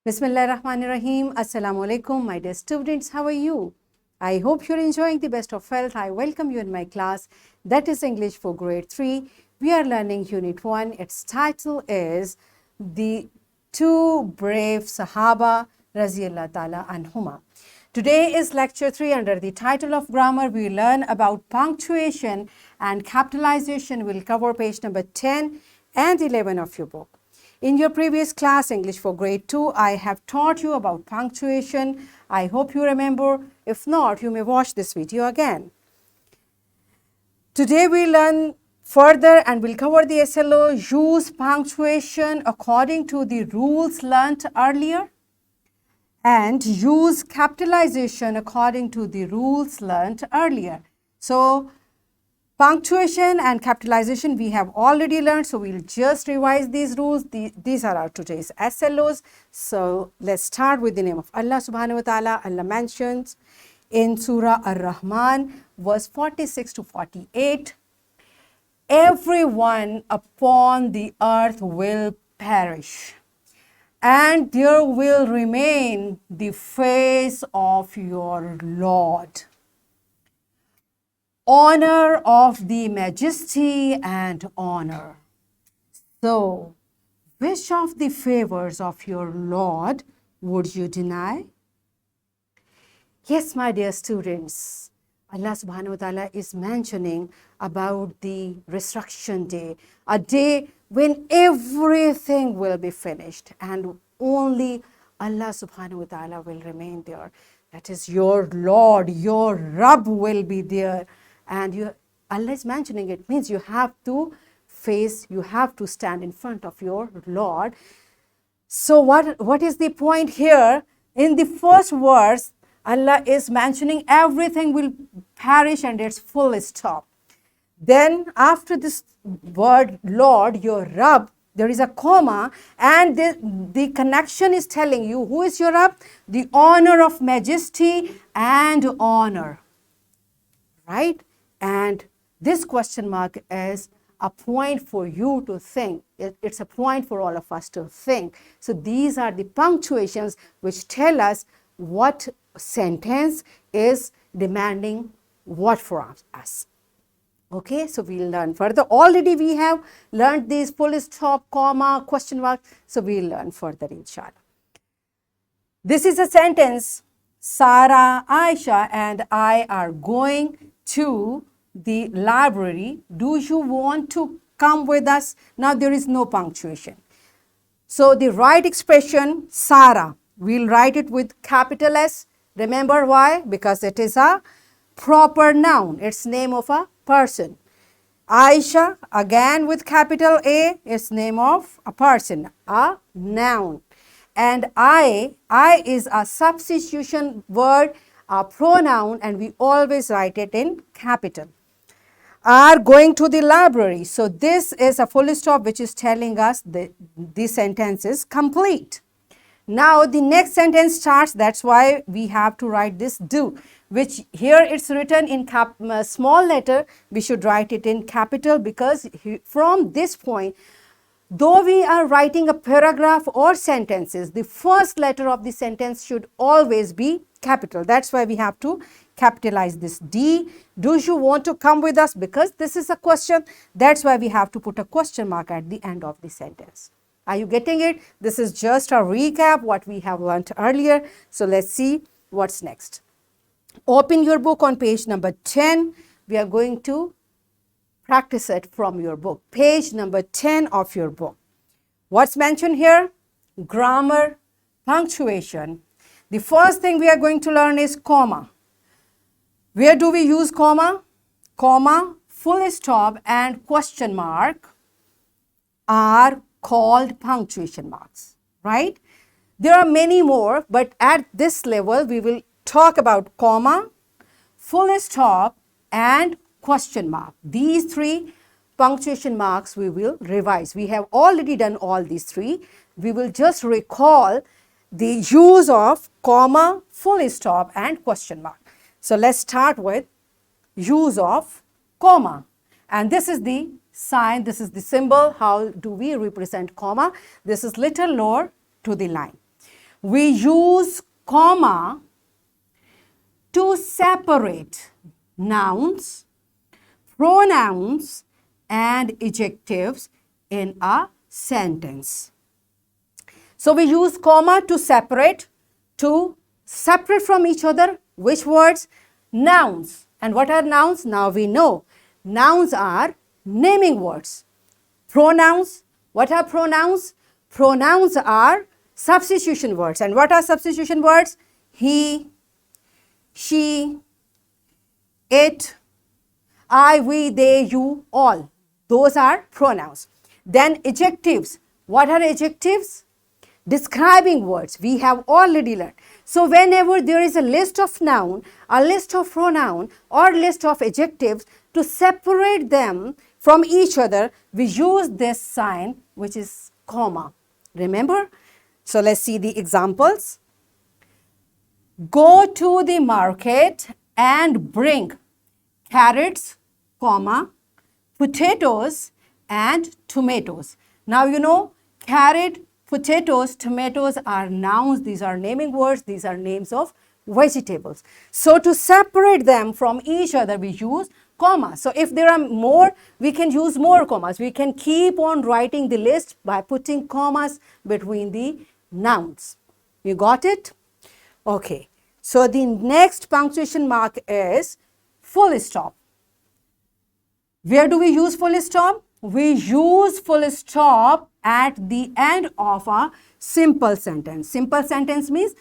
Bismillahirrahmanirrahim. Assalamu alaikum, my dear students. How are you? I hope you're enjoying the best of health. I welcome you in my class. That is English for grade 3. We are learning Unit 1. Its title is The Two Brave Sahaba Raziyallahu Ta'ala Anhuma. Today is lecture 3 under the title of grammar. We learn about punctuation and capitalization. We'll cover page number 10 and 11 of your book. In your previous class, English for grade 2, I have taught you about punctuation. I hope you remember. If not, you may watch this video again. Today we learn further and we'll cover the SLO. Use punctuation according to the rules learnt earlier, and use capitalization according to the rules learnt earlier. So, punctuation and capitalization we have already learned, so we'll just revise these rules. These are our today's SLOs. So let's start with the name of Allah subhanahu wa ta'ala. Allah mentions in Surah Ar-Rahman, verse 46 to 48, everyone upon the earth will perish, and there will remain the face of your Lord. Honor of the majesty and honor. So, which of the favors of your Lord would you deny? Yes, my dear students, Allah subhanahu wa ta'ala is mentioning about the resurrection day, a day when everything will be finished and only Allah subhanahu wa ta'ala will remain there. That is, your Lord, your Rabb will be there. And Allah is mentioning it means you have to face, you have to stand in front of your Lord. So what is the point here? In the first verse, Allah is mentioning everything will perish and it's full stop. Then after this word Lord, your Rabb, there is a comma, and the connection is telling you who is your Rabb? The honor of majesty and honor. Right? And this question mark is a point for you to think. It's a point for all of us to think. So these are the punctuations which tell us what sentence is demanding what for us. Okay, so we'll learn further. Already we have learned these full stop, comma, question mark. So we'll learn further, inshallah. This is a sentence. Sarah, Aisha, and I are going to the library. Do you want to come with us? Now there is no punctuation. So the right expression, Sarah, we'll write it with capital S. Remember why? Because it is a proper noun. It's name of a person. Aisha, again with capital A, is name of a person, a noun. And I is a substitution word, a pronoun, and we always write it in capital. Are going to the library. So this is a full stop which is telling us that the sentence is complete. Now the next sentence starts, that's why we have to write this do, which here it's written in small letter. We should write it in capital because from this point, though we are writing a paragraph or sentences, the first letter of the sentence should always be capital. That's why we have to capitalize this D. Do you want to come with us? Because this is a question. That's why we have to put a question mark at the end of the sentence. Are you getting it? This is just a recap what we have learned earlier. So let's see what's next. Open your book on page number 10. We are going to practice it from your book. Page number 10 of your book. What's mentioned here? Grammar, punctuation. The first thing we are going to learn is comma. Where do we use comma? Comma, full stop, and question mark are called punctuation marks, right? There are many more, but at this level, we will talk about comma, full stop, and question mark. These three punctuation marks we will revise. We have already done all these three. We will just recall the use of comma, full stop, and question mark. So let's start with use of comma. And this is the sign, this is the symbol. How do we represent comma? This is little lower to the line. we use comma to separate nouns, pronouns, and adjectives in a sentence. So we use comma to separate from each other. Which words? Nouns. And what are nouns? Now we know. Nouns are naming words. Pronouns. What are pronouns? Pronouns are substitution words. And what are substitution words? He, she, it, I, we, they, you, all. Those are pronouns. Then adjectives. What are adjectives? Describing words. We have already learned. So whenever there is a list of noun, a list of pronoun, or list of adjectives, to separate them from each other, we use this sign, which is comma. Remember? So let's see the examples. Go to the market and bring carrots, comma, potatoes and tomatoes. Now you know carrot, potatoes, tomatoes are nouns. These are naming words. These are names of vegetables. So to separate them from each other, we use comma. So if there are more, we can use more commas. We can keep on writing the list by putting commas between the nouns. You got it? Okay. So the next punctuation mark is full stop. Where do we use full stop? We use full stop at the end of a simple sentence. Simple sentence means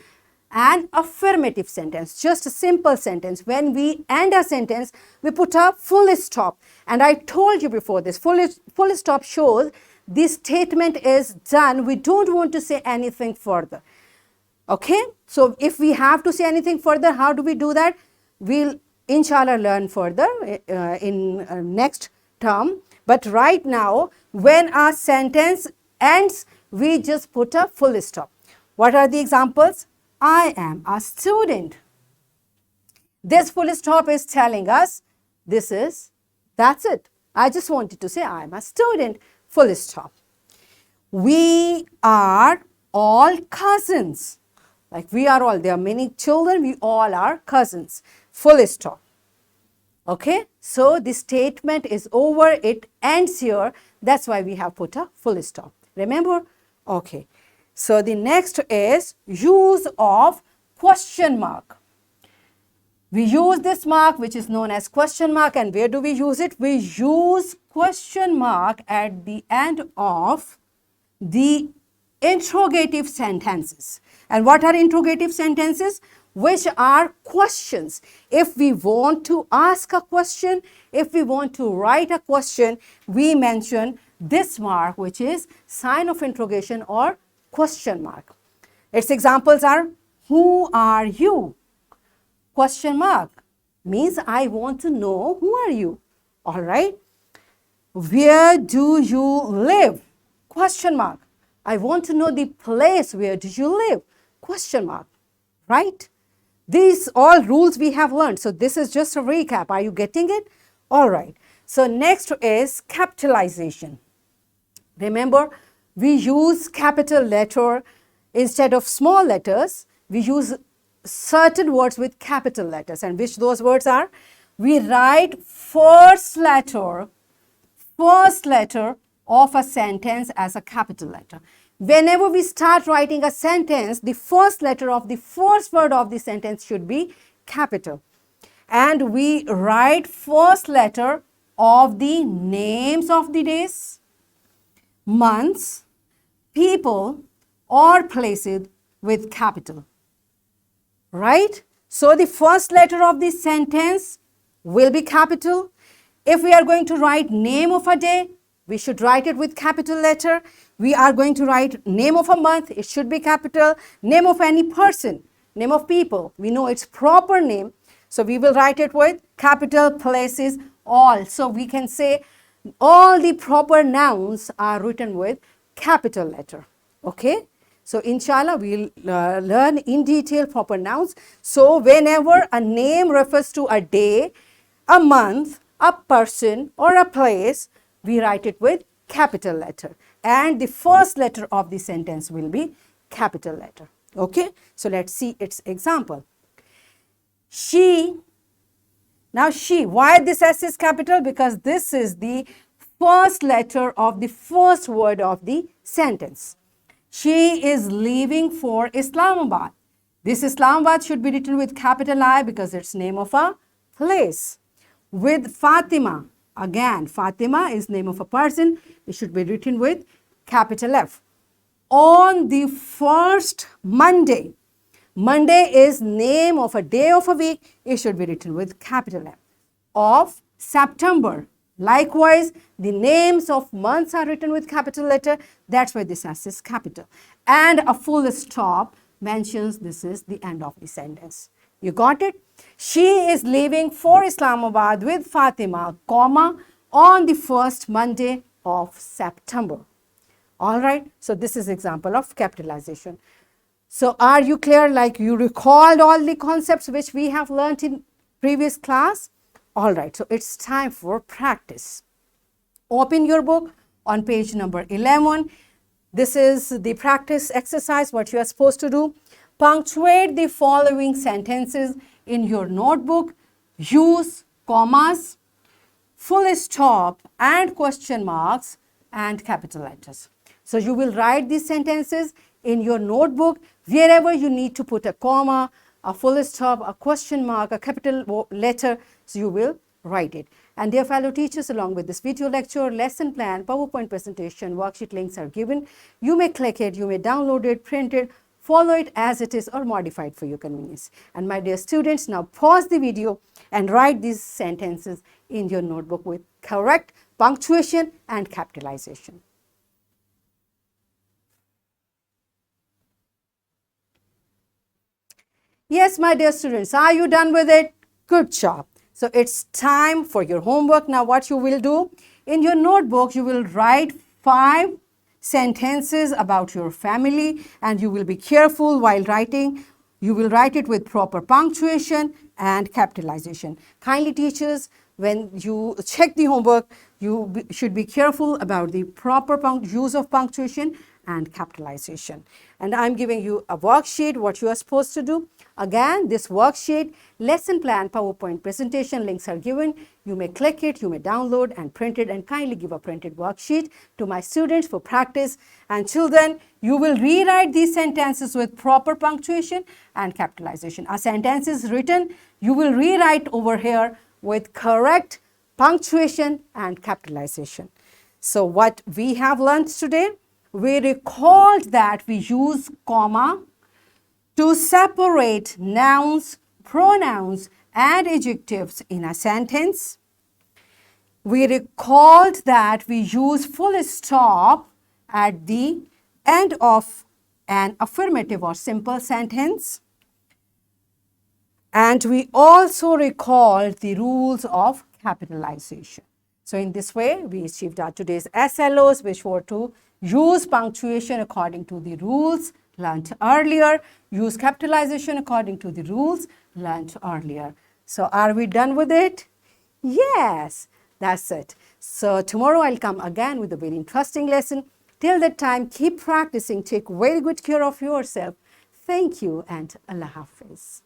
an affirmative sentence, just a simple sentence. When we end a sentence, we put a full stop. And I told you before this, full stop shows this statement is done. We don't want to say anything further. Okay? So if we have to say anything further, how do we do that? We'll inshallah learn further in next term. But right now, when our sentence ends, we just put a full stop. What are the examples? I am a student. This full stop is telling us that's it. I just wanted to say I am a student. Full stop. We are all cousins. Like we are all, there are many children, we all are cousins. Full stop. Okay, so the statement is over, it ends here. That's why we have put a full stop. Remember? Okay. So the next is use of question mark. We use this mark which is known as question mark, and where do we use it? We use question mark at the end of the interrogative sentences. And what are interrogative sentences? Which are questions. If we want to ask a question, if we want to write a question, we mention this mark, which is sign of interrogation or question mark. Its examples are, who are you? Question mark means I want to know who are you. All right. Where do you live? Question mark. I want to know the place. Where do you live? Question mark. Right? These all rules we have learned. So this is just a recap. Are you getting it? All right. So next is capitalization. Remember, we use capital letter instead of small letters. We use certain words with capital letters. And which those words are? We write first letter of a sentence as a capital letter. Whenever we start writing a sentence, the first letter of the first word of the sentence should be capital. And we write first letter of the names of the days, months, people, or places with capital. Right? So the first letter of the sentence will be capital. If we are going to write name of a day, we should write it with capital letter. We are going to write name of a month, it should be capital. Name of any person, name of people, we know its proper name. So we will write it with capital, places, all. So we can say all the proper nouns are written with capital letter. Okay. So inshallah we'll learn in detail proper nouns. So whenever a name refers to a day, a month, a person or a place, we write it with capital letter. And the first letter of the sentence will be capital letter. Okay, so let's see its example. She. Now she, why this S is capital? Because this is the first letter of the first word of the sentence. She is leaving for Islamabad. This Islamabad should be written with capital I because it's name of a place. With Fatima, again, Fatima is name of a person. It should be written with capital F. On the first Monday, Monday is name of a day of a week. It should be written with capital M. Of September. Likewise, the names of months are written with capital letter. That's why this S is capital. And a full stop mentions this is the end of the sentence. You got it? She is leaving for Islamabad with Fatima, comma, on the first Monday of September. All right. So this is example of capitalization. So are you clear? Like you recalled all the concepts which we have learned in previous class? All right. So it's time for practice. Open your book on page number 11. This is the practice exercise, what you are supposed to do. Punctuate the following sentences in your notebook. Use commas, full stop and question marks and capital letters. So you will write these sentences in your notebook wherever you need to put a comma, a full stop, a question mark, a capital letter. So you will write it. And dear fellow teachers, along with this video lecture, lesson plan, PowerPoint presentation, worksheet links are given. You may click it, you may download it, print it, follow it as it is or modify it for your convenience. And my dear students, now pause the video and write these sentences in your notebook with correct punctuation and capitalization. Yes, my dear students, are you done with it? Good job. So it's time for your homework. Now what you will do, in your notebook, you will write 5 sentences about your family and you will be careful while writing. You will write it with proper punctuation and capitalization. Kindly teachers, when you check the homework, you should be careful about the proper use of punctuation and capitalization. And I'm giving you a worksheet, what you are supposed to do. Again, this worksheet, lesson plan, PowerPoint presentation links are given. You may click it, you may download and print it, and kindly give a printed worksheet to my students for practice. And children, you will rewrite these sentences with proper punctuation and capitalization. A sentence is written, you will rewrite over here with correct punctuation and capitalization. So what we have learned today, we recalled that we use comma to separate nouns, pronouns, and adjectives in a sentence. We recalled that we use full stop at the end of an affirmative or simple sentence. And we also recalled the rules of capitalization. So in this way, we achieved our today's SLOs, which were to use punctuation according to the rules learnt earlier, use capitalization according to the rules learnt earlier. So are we done with it? Yes, that's it. So tomorrow I'll come again with a very interesting lesson. Till that time, keep practicing. Take very good care of yourself. Thank you and Allah Hafiz.